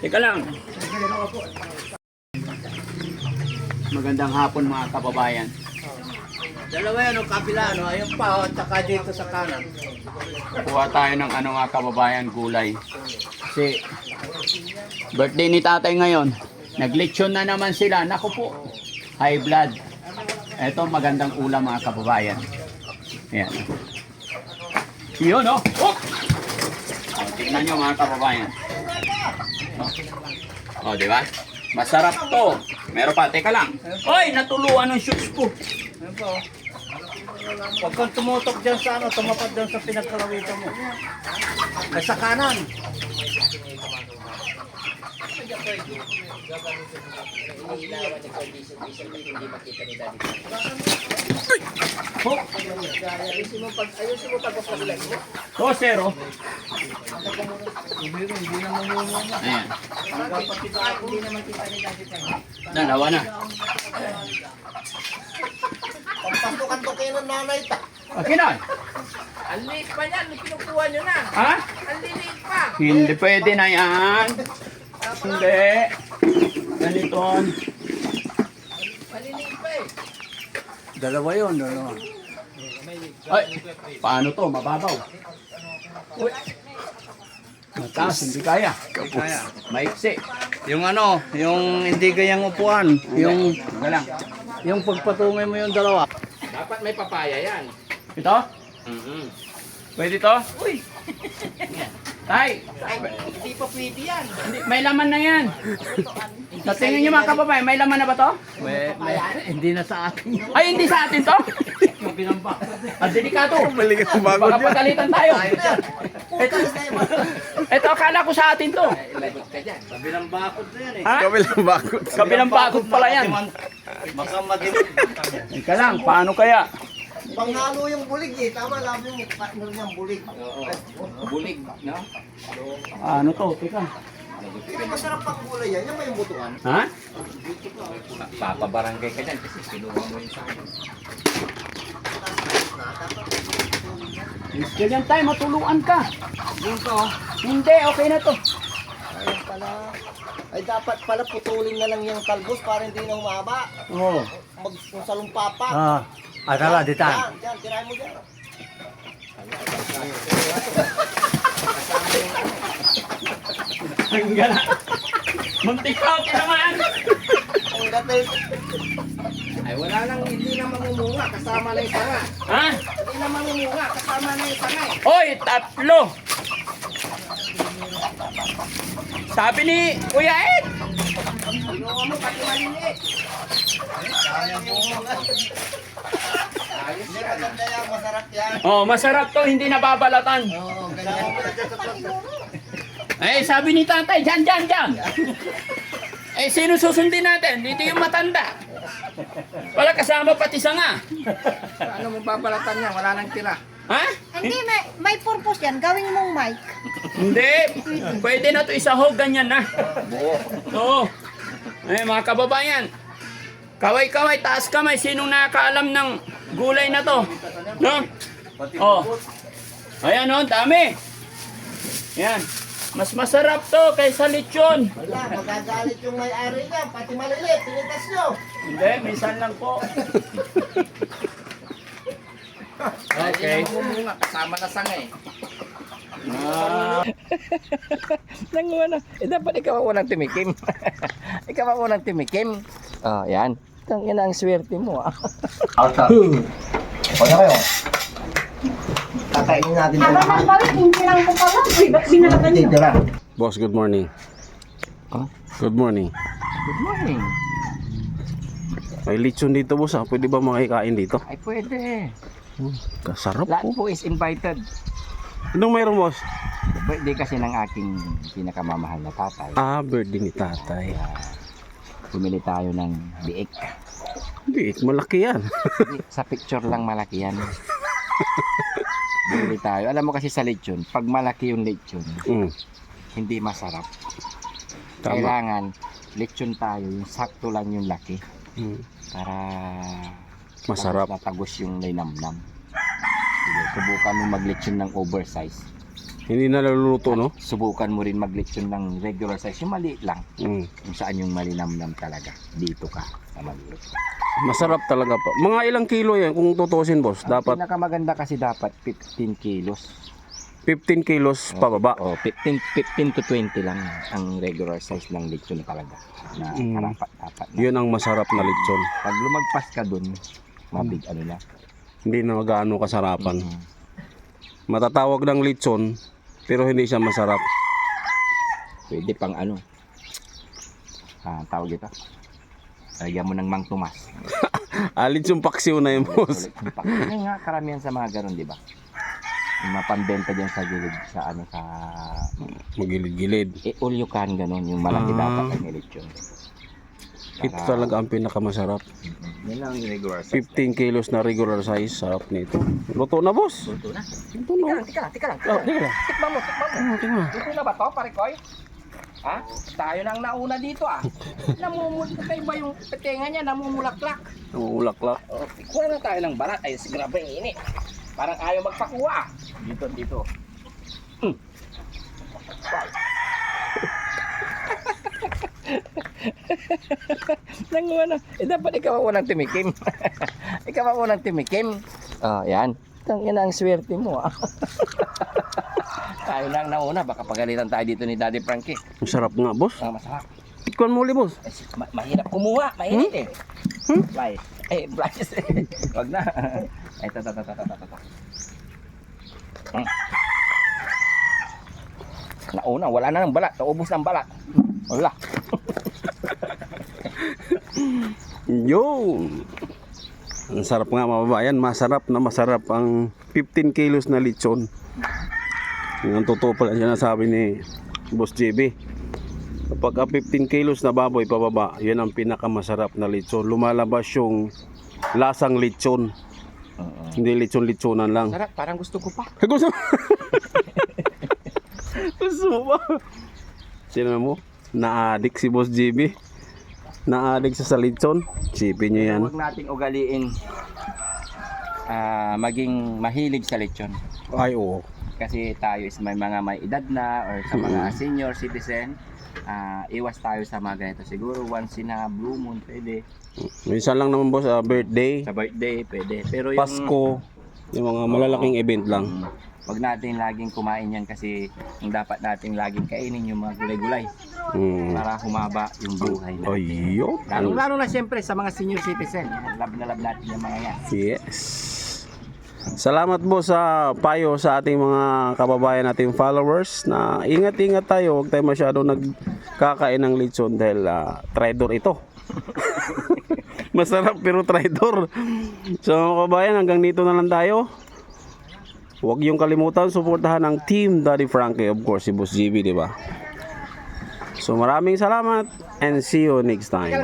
Teka lang. Magandang hapon mga kababayan. Dalawa yan, o kabila, ano, ayun pa, o, tsaka dito sa kanan. Kuha tayo ng ano mga kababayan, gulay. Kasi birthday ni tatay ngayon. Naglechon na naman sila. Naku po, high blood. Ito magandang ulam mga kababayan. Ayan. Yun o. Oh! Tingnan nyo mga kababayan. O, di ba? Masarap to. Meron pa, teka lang. Oy, natuluan ng shoes ko. Ayun pa, o. Huwag kang tumutok dyan sa ano, tumapad dyan sa pinagkalawitan mo. Ay, sa kanan. Oh, oh, zero. Ayan. Dalawa na. Pagpasukan to kayo ng nanay ta. Okay na. Ang liit pa yan, kinukuha nyo na. Ha? Ang liit pa. Hindi pwede na yan. Hindi. Ganito. Maliliit pa eh. Dalawa yun, dalawa. Ay, paano to? Mababaw. Uy. Mataas, hindi kaya. Kaya. Maiksi. Yung ano, yung hindi gayang upuan. Yung, Galang. yung pagpatungay mo yung dalawa. Dapat may papaya yan. Ito? Pwede to? Uy! Tay, Ay, hindi pa pwede yan. hindi, may laman na yan. Sa tingin nyo mga kababayan, may laman na ba to? Hindi na sa atin. Ay, hindi sa atin to? Ang delikato. Baka pagalitan tayo. Ito, akala ko sa atin to. Lagot ka dyan. Kabilang bakod na yan eh. Ha? Kabilang bakod pala yan. Baka madilim. Ika lang, paano kaya? Panghalo yung bulig eh. Tama, labi mo. Partner niyang bulig. Bulig, no? Ano to? Teka. Hindi masarap pang gulay yan. Yan ba yung butuan? Ha? Papabarangay ka dyan kasi kinuha mo yun sa akin. Ganyan tayo, matuluan ka. Yung to. Hindi, okay na to. Ayun pala. Ay dapat pala putulin na lang yung talbos para hindi na humaba. Oo. Magsalumpa pa. Akala, dita. Yan, yan. Tirahin mo dyan. Ang gana. Muntik-out naman. Ang gatil. Ay, wala nang, hindi na mamumunga kasama na yung sanga. Ha? Hindi na mamumunga kasama na yung sanga eh. Hoy, tatlo. Sabi ni Kuya Ed. Kinuha mo pati maliliit. Hindi maganda yan. Masarap yan. Oh, masarap to, hindi nababalatan. Oo, ganyan. Eh, sabi ni tatay, dyan. Eh, sino susundin natin? Dito yung matanda. Wala kasama pati sanga. Paano mo babalatan yan? Wala nang tira. Ha? Hindi, may purpose yan. Gawin mong mic. Hindi. Pwede na to isahog, ganyan na. Oo. Eh, mga kababayan. Kaway-kaway, taas kamay. Sinong nakakaalam ng gulay na to? No? Oh. Ayan o, dami. Yan. Mas masarap to kaysa lechon. Wala, magagalit yung may-ari niya. Pati maliliit. Tinitas nyo. Hindi, minsan lang po. Okay. Hindi na mamumunga kasama na sanga eh. Nanguha na. Dapat ikaw ang unang timikim. Ikaw ang unang timikim. Oh, yan. Ang ina ang swerte mo ah. O na kayo. Kakainin natin ito. Aba ng bawit, hindi lang ko pala. Uy, ba't binalakan niyo? Tindira. Boss, good morning. Huh? Good morning. Good morning. May lechon dito, boss. Ah. Pwede ba makikain dito? Ay, pwede. Kasarap Lahat po. po is invited. Anong mayroon, boss? Birthday kasi ng aking pinakamamahal na tatay. Ah, birthday ni tatay. Bumili tayo ng biik. Hindi, malaki yan. Sa picture lang malaki yan. Bumili tayo. Alam mo kasi sa lechon, pag malaki yung lechon, hindi masarap. Tama. Kailangan lechon tayo, yung sakto lang yung laki. Mm. Para Masarap. Natagos yung linamnam. Sige, subukan mo maglechon ng oversize. Hindi na naluluto, no? Subukan mo rin maglechon ng regular size. Yung maliit lang. Mm. Kung saan yung malinamnam talaga. Dito ka sa maliit. Masarap talaga pa. Mga ilang kilo yan kung tutusin, boss? Ang Dapat pinakamaganda kasi dapat 15 kilos. 15 kilos pababa. O, 15 to 20 lang ang regular size ng lechon talaga. Na karapat dapat na. Yun ang masarap na lechon. Pag lumagpas ka dun, mabig ano na. Hindi na gaano kasarapan. Mm. Matatawag ng lechon, pero hindi siya masarap. Pwede pang ano. Tawag ito. Lagyan mo ng Mang Tomas. Lechon paksiw na yun, boss. Kasi nga karamihan sa mga ganun, di ba? Yung mapambenta dyan sa gilid, sa ano, sa Magilid-gilid. all you can ganun, yung malaki dapat ang lechon. Ito talaga ang pinakamasarap. Yan lang yung regular size. 15 kilos na regular size. Sarap nito. Luto na, boss. Luto na. Luto na. Tika lang. Oh, tingnan. Tikman mo. Tingnan. Luto na ba to, pare Koy? Ha? Tayo nang nauna dito namumulak ba yung petenga niya, namumulaklak. Ulaklak. Oh, kuha na tayo ng balat. Ay, grabe ang init. Parang ayaw magpakuha. Dito. Nanguha na. Dapat ikaw ang unang tumikim. Ikaw ang unang tumikim. Yan. Yan ang swerte mo. Tayo lang nauna. Baka pagalitan tayo dito ni Daddy Frankie. Ang sarap nga, boss. Masarap. Tikman mo ulit, boss. Mahirap kumuha. Mainit eh. Blyce. Blyce. Wag na. Ito. Nauna, wala na ng balat. Naubos ng balat. Wala. Yun. Ang sarap nga, mga babayan. Masarap ang 15 kilos na lechon. Yung totoo pala sinasabi ni Boss JB. Kapag 15 kilos na baboy pababa, yun ang pinakamasarap na lechon. Lumalabas yung lasang lechon. Hindi lechon-lechonan lang. Sarap, parang gusto ko pa. Gusto mo ba? Sino mo? Na-addict si Boss JB. Na-addict sa lechon. Sipin nyo yan. Huwag nating ugaliin maging mahilig sa lechon. Ay, oo. Kasi tayo is may edad na or sa mga senior citizen. Iwas tayo sa mga ganito. Siguro once in a blue moon pwede. Minsan lang naman, boss, birthday, Sa birthday pwede. Pero yung Pasko, yung mga malalaking event lang. wag natin laging kumain yan kasi ang dapat nating laging kainin yung mga gulay-gulay para humaba yung buhay natin. Ayun. Lalo na siyempre sa mga senior citizen. Love na love natin yung mga yan. Yes. Salamat po sa payo sa ating mga kababayan, nating followers, na ingat-ingat tayo, huwag tayo masyado nagkakain ng lechon dahil traitor ito. Masarap pero traitor. So mga kababayan, hanggang dito na lang tayo. Huwag yung kalimutan suportahan ang Team Daddy Frankie, of course si Boss JB, di ba? So maraming salamat and see you next time.